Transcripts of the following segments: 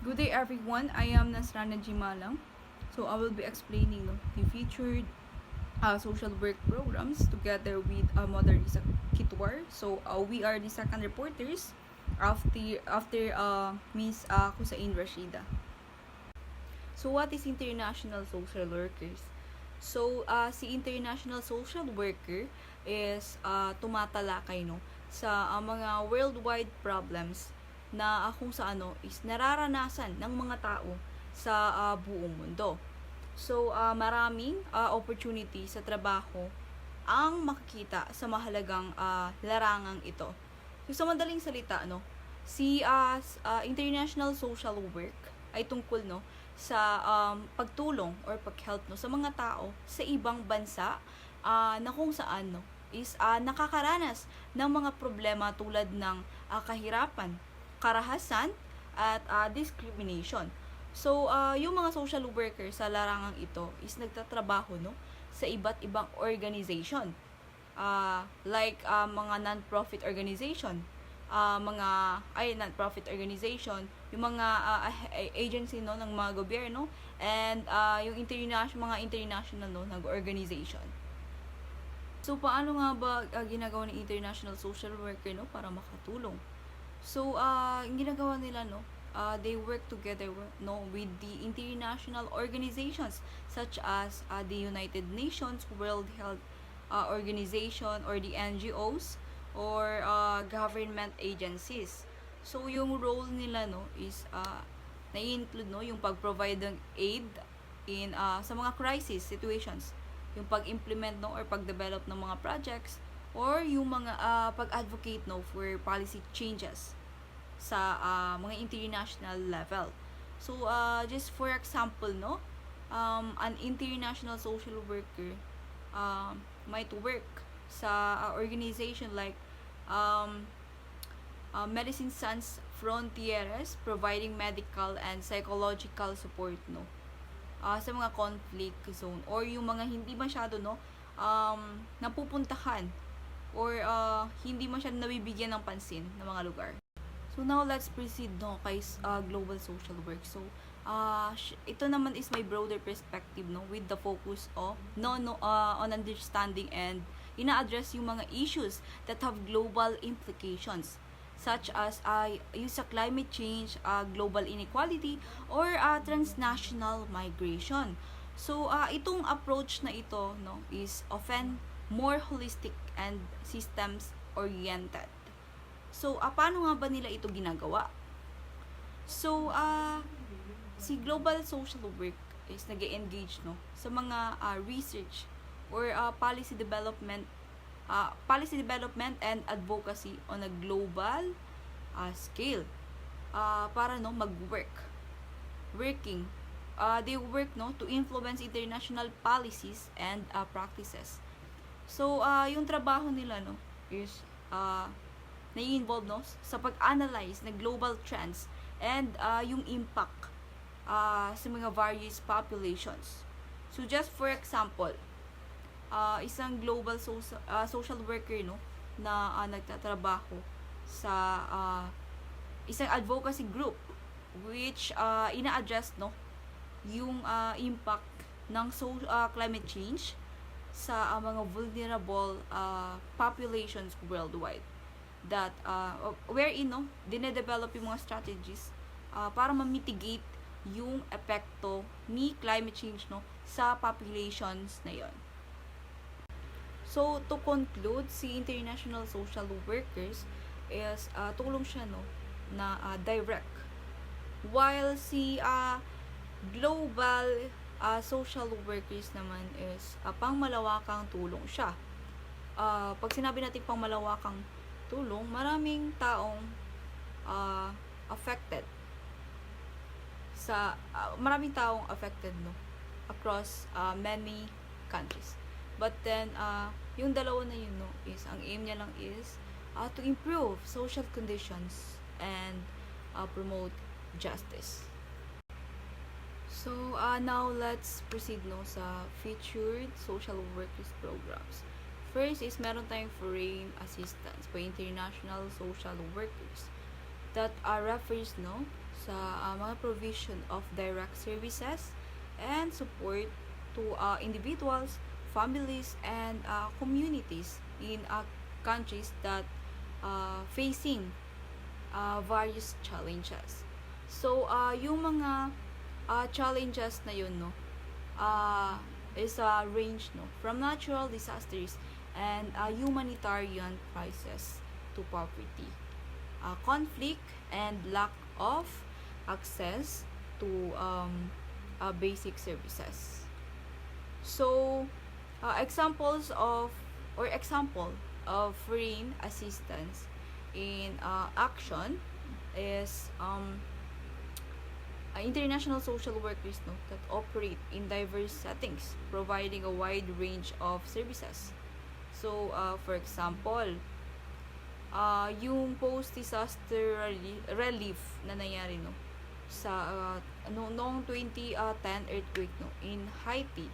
Good day everyone, I am Nasrana Jimalang. So I will be explaining the featured social work programs together with Mother Lisa Kitwar. So we are the second reporters after Miss Kusain Rashida. So what is international social workers? So si international social worker is tumatalakay sa mga worldwide problems na kung sa is nararanasan ng mga tao sa buong mundo. So maraming opportunity sa trabaho ang makikita sa mahalagang larangang ito. So sa madaling salita si international social work ay tungkol sa pagtulong or pag-help sa mga tao sa ibang bansa na kung saan is nakakaranas ng mga problema tulad ng kahirapan, karahasan at discrimination. So yung mga social worker sa larangang ito is nagtatrabaho sa iba't ibang organization, like mga non-profit organization, non-profit organization, yung mga agency ng mga gobyerno, and yung mga international ng organization. So paano nga ba ginagawa ng international social worker para makatulong? So yung ginagawa nila they work together with the international organizations such as the United Nations, World Health Organization, or the NGOs, or government agencies. So yung role nila is nai-include yung pag-provide ng aid in sa mga crisis situations, yung pag-implement or pag-develop ng mga projects, or yung mga pag-advocate for policy changes sa mga international level. So just for example an international social worker might work sa organization like Medicine Sans Frontieres, providing medical and psychological support sa mga conflict zone, or yung mga hindi masyado napupuntahan, or hindi masyado nabibigyan ng pansin ng mga lugar. So now let's proceed kay global social work. So ito naman is my broader perspective with the focus on understanding and ina-address yung mga issues that have global implications, such as yung sa climate change, global inequality, or transnational migration. So itong approach na ito is often more holistic and systems oriented. So paano nga ba nila ito ginagawa? So si global social work is nag-engage sa mga research or policy development and advocacy on a global scale para they work to influence international policies and practices. So yung trabaho nila is nai-involve sa pag-analyze ng global trends and yung impact sa mga various populations. So just for example, isang global social worker na nagtatrabaho sa isang advocacy group which ina-address yung impact ng climate change sa mga vulnerable populations worldwide, that wherein dinedevelop yung mga strategies para ma-mitigate yung epekto ni climate change sa populations na yon. So to conclude, si international social workers is tulong siya na direct, while si global social workers naman is pangmalawakang tulong siya. Pag sinabi natin pangmalawakang tulong, maraming taong affected across many countries. But then yung dalawa na yun is ang aim niya lang is to improve social conditions and promote justice. So now let's proceed sa featured social workers programs. First is meron tayong foreign assistance for international social workers. that refers no sa mga provision of direct services and support to individuals, families, and communities in countries that facing various challenges. So, yung mga challenges na yun, no, uh, is a range, no, from natural disasters and humanitarian crisis to poverty, conflict, and lack of access to basic services. So, examples of or example of foreign assistance in action is international social workers no, that operate in diverse settings, providing a wide range of services. So, for example, yung post-disaster relief na nangyari no, sa noong 2010 earthquake no, in Haiti.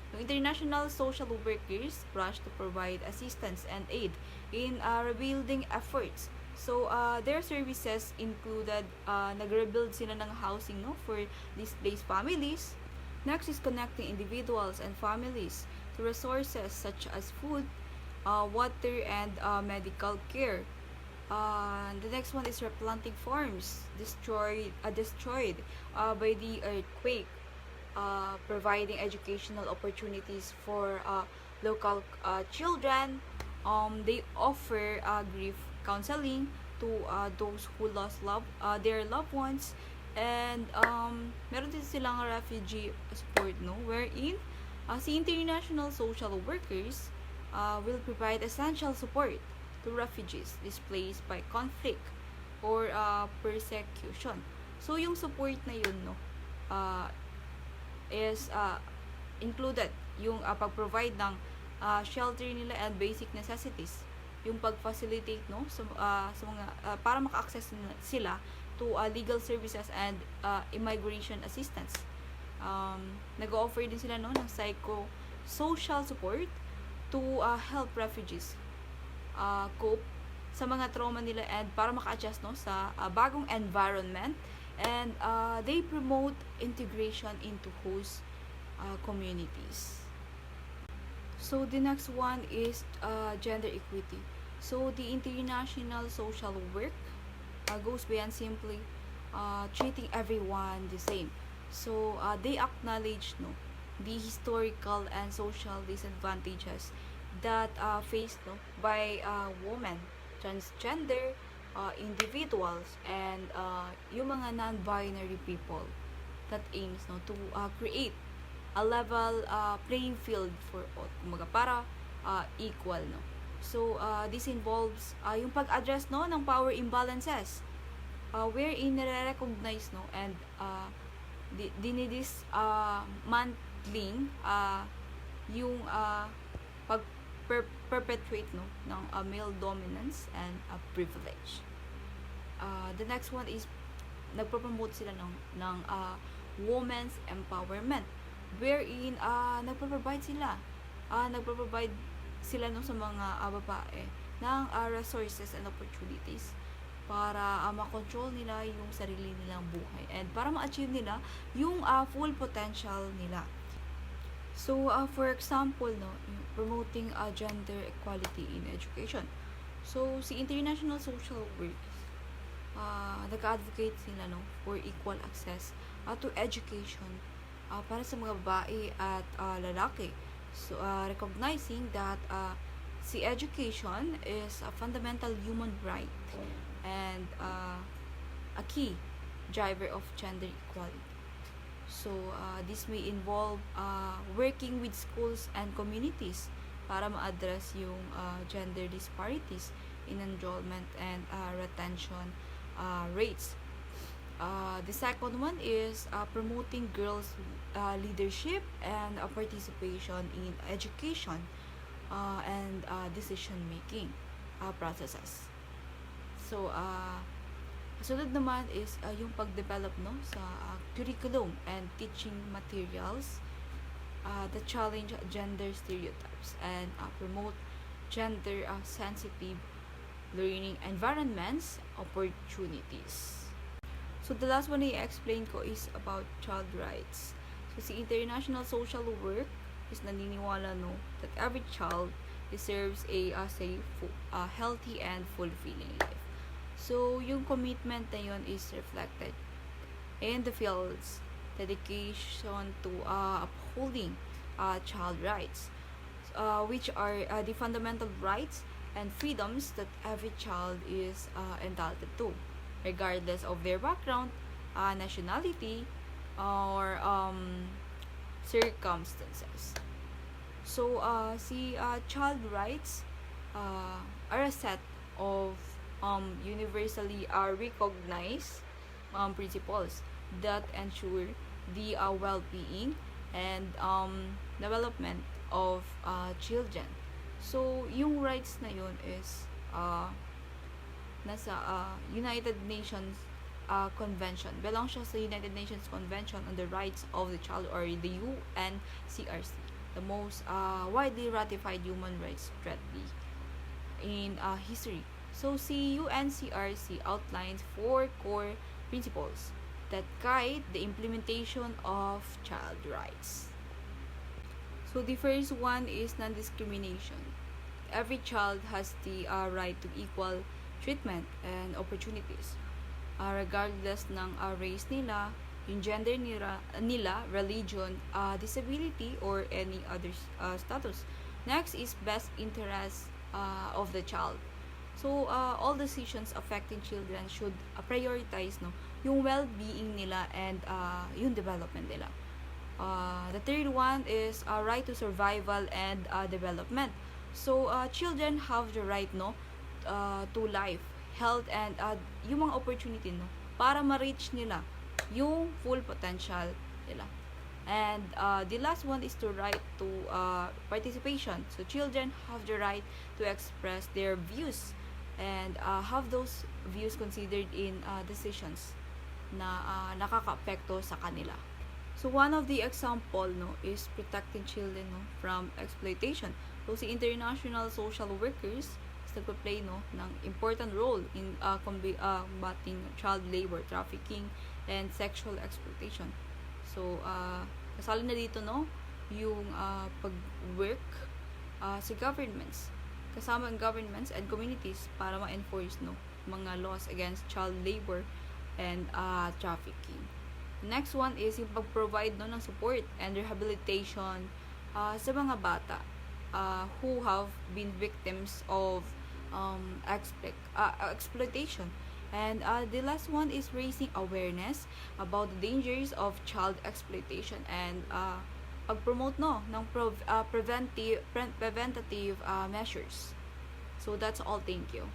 No, international social workers rushed to provide assistance and aid in rebuilding efforts. So, their services included, nag-rebuild sila ng housing no, for displaced families. Next is connecting individuals and families to resources such as food, water, and medical care. The next one is replanting farms destroyed by the earthquake, providing educational opportunities for local children. They offer grief counseling to those who lost their loved ones, and meron din silang refugee support no, wherein si international social workers will provide essential support to refugees displaced by conflict or persecution. So yung support na yun no, is included yung pag-provide ng shelter nila and basic necessities, yung pag-facilitate no sa mga para maka-access sila to legal services and immigration assistance. Nag-offer din sila no ng psycho-social support to help refugees cope sa mga trauma nila and para maka-adjust no sa bagong environment, and they promote integration into host communities. So the next one is gender equity. So the international social work goes beyond simply treating everyone the same. So they acknowledge no the historical and social disadvantages that faced no by women, transgender individuals, and yung mga non-binary people that aims no to create a level playing field for all, kumaga para equal no. So this involves yung pag-address no ng power imbalances, wherein nire-recognize no and dinidis mantling yung perpetuate no ng male dominance and privilege. The next one is nagpo-promote sila ng women's empowerment, wherein nagpo-provide sila no sa mga babae ng resources and opportunities para makontrol nila yung sarili nilang buhay and para ma-achieve nila yung full potential nila. So, for example, no, promoting gender equality in education. So, si international social work, nag-advocate sila no, for equal access to education para sa mga babae at lalaki. So, recognizing that si education is a fundamental human right and a key driver of gender equality. So, this may involve working with schools and communities para ma-address yung gender disparities in enrollment and retention rates. The second one is promoting girls' leadership and participation in education and decision-making processes. So, sunod naman is yung pag-develop no, sa curriculum and teaching materials that challenge gender stereotypes and promote gender-sensitive learning environments, opportunities. So the last one I explain ko is about child rights. So si International Social Work is naniniwala that every child deserves a safe, healthy and fulfilling life. So yung commitment na yun is reflected in the field's dedication to upholding child rights, which are the fundamental rights and freedoms that every child is entitled to, regardless of their background, nationality, or circumstances. So, child rights are a set of universally recognized principles that ensure the well-being and development of children. So, yung rights na yun is nasa United Nations Convention. Belong siya sa United Nations Convention on the Rights of the Child, or the UNCRC, the most widely ratified human rights treaty in history. So, si UNCRC outlines 4 core principles that guide the implementation of child rights. So, the first one is non-discrimination. Every child has the right to equal treatment and opportunities, regardless ng race nila, yung gender nila, religion, disability, or any other status. Next is best interest of the child. So, all decisions affecting children should prioritize yung well-being nila and yung development nila. The third one is right to survival and development. So, children have the right to life, health, and yung mga opportunity para ma-reach nila yung full potential nila. And the last one is the right to participation. So, children have the right to express their views and have those views considered in decisions na nakaka-apekto sa kanila. So, one of the example is protecting children from exploitation. So, si international social workers is nagpa-play ng important role in combating child labor, trafficking, and sexual exploitation. So, kasali na dito yung pag-work sa governments, kasama ang governments and communities para ma-enforce mga laws against child labor and trafficking. Next one is yung pag-provide ng support and rehabilitation sa mga bata who have been victims of exploitation. And the last one is raising awareness about the dangers of child exploitation and pag-promote ng preventative measures. So that's all. Thank you.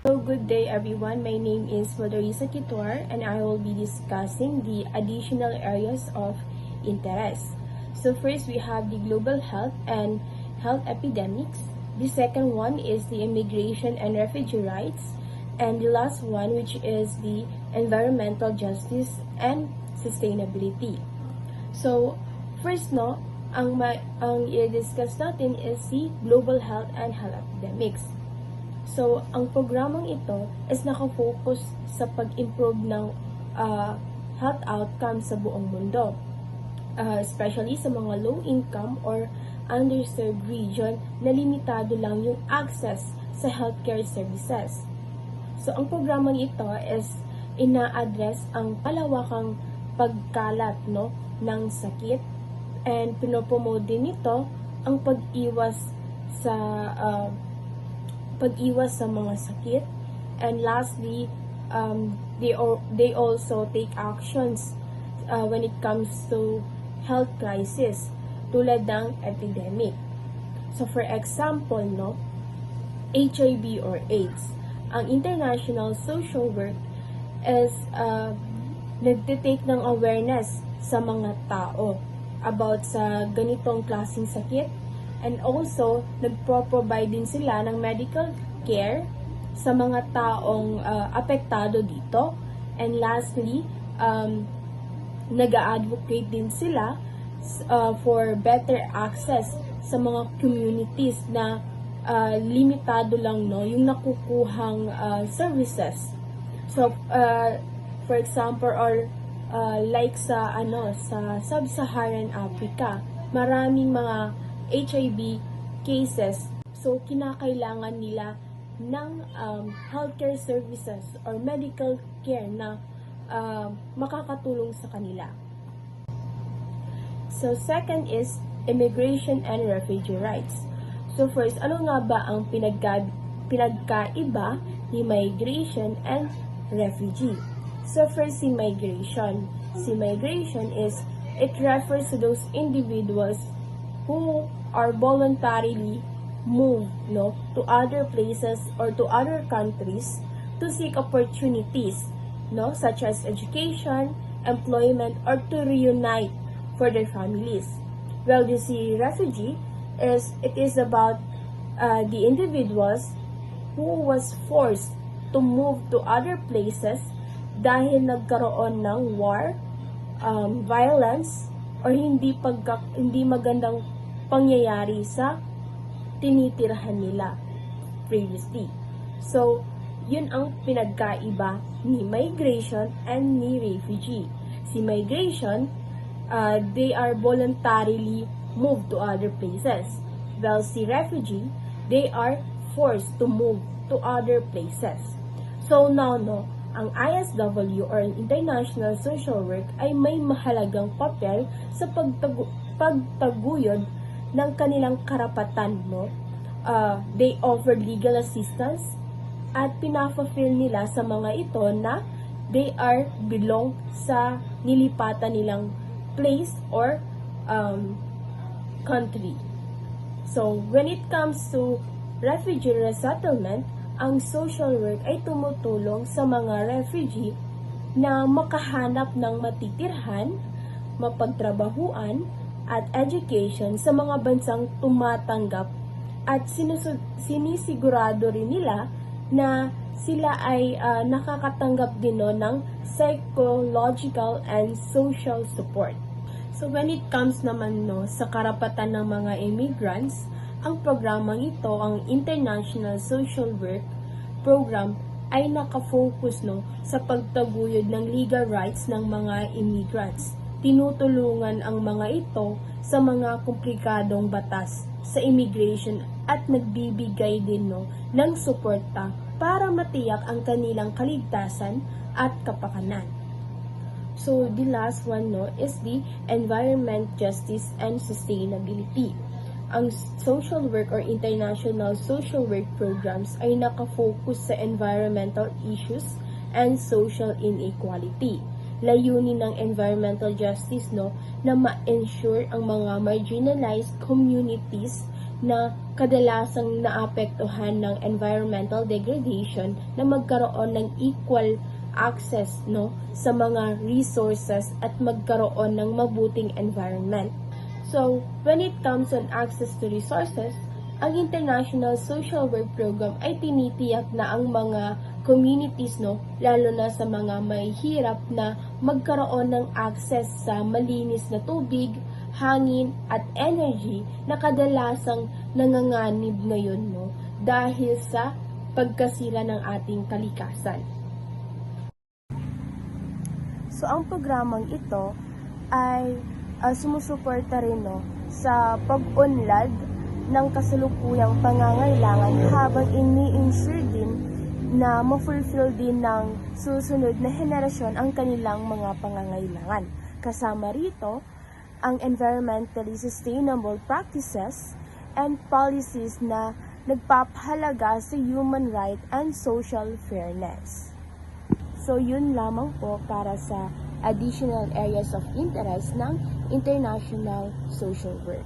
So good day everyone, my name is Florisa Kitor and I will be discussing the additional areas of interest. So first we have the global health and health epidemics. The second one is the immigration and refugee rights. And the last one, which is the environmental justice and sustainability. So first ang i-discuss natin is the global health and health epidemics. So, ang programang ito is nakafocus sa pag-improve ng health outcomes sa buong mundo. Especially sa mga low-income or underserved region na limitado lang yung access sa healthcare services. So, ang programang ito is ina-address ang palawakang pagkalat ng sakit and pinopromote din ito ang pag-iwas sa mga sakit. And lastly, they also take actions when it comes to health crisis tulad ng epidemic. So for example, HIV or AIDS, ang international social work is nagtitake ng awareness sa mga tao about sa ganitong klaseng sakit. And also, nagpo-provide din sila ng medical care sa mga taong apektado dito. And lastly, nag-advocate din sila for better access sa mga communities na limitado lang no yung nakukuhang services. So for example, or like sa Sub-Saharan Africa, maraming mga HIV cases, so kinakailangan nila ng healthcare services or medical care na makakatulong sa kanila. So second is immigration and refugee rights. So first, ano nga ba ang pinagkaiba ni migration and refugee? So first, si migration. Si migration is, it refers to those individuals who are voluntarily moved to other places or to other countries to seek opportunities, such as education, employment, or to reunite for their families. Well, the refugee it is about the individuals who was forced to move to other places dahil nagkaroon ng war, violence, or hindi magandang pangyayari sa tinitirahan nila previously. So, yun ang pinagkaiba ni migration and ni refugee. Si migration, they are voluntarily moved to other places. While si refugee, they are forced to move to other places. So now, ang ISW or International Social Work ay may mahalagang papel sa pagtaguyod ng kanilang karapatan. They offer legal assistance at pinafulfill nila sa mga ito na they are belong sa nilipatan nilang place or country. So, when it comes to refugee resettlement, ang social work ay tumutulong sa mga refugee na makahanap ng matitirhan, mapagtrabahuan, at education sa mga bansang tumatanggap at sinisigurado rin nila na sila ay nakakatanggap din ng psychological and social support. So when it comes naman sa karapatan ng mga immigrants, ang programang ito, ang International Social Work Program, ay nakafocus sa pagtaguyod ng legal rights ng mga immigrants. Tinutulungan ang mga ito sa mga komplikadong batas sa immigration at nagbibigay din ng suporta para matiyak ang kanilang kaligtasan at kapakanan. So the last one is the environment, justice, and sustainability. Ang social work or international social work programs ay nakafocus sa environmental issues and social inequality. Layunin ng environmental justice na ma-ensure ang mga marginalized communities na kadalasang naapektuhan ng environmental degradation na magkaroon ng equal access sa mga resources at magkaroon ng mabuting environment. So, when it comes on access to resources, ang International Social Work Program ay tinitiyak na ang mga communities, lalo na sa mga may hirap na magkaroon ng access sa malinis na tubig, hangin, at energy na kadalasang nanganganib ngayon dahil sa pagkasira ng ating kalikasan. So, ang programang ito ay sumusuporta rin sa pag-unlad ng kasalukuyang pangangailangan habang ini-ensure din na ma-fulfill din ng susunod na henerasyon ang kanilang mga pangangailangan. Kasama rito ang environmentally sustainable practices and policies na nagpapahalaga sa human right and social fairness. So yun lamang po para sa additional areas of interest ng international social work.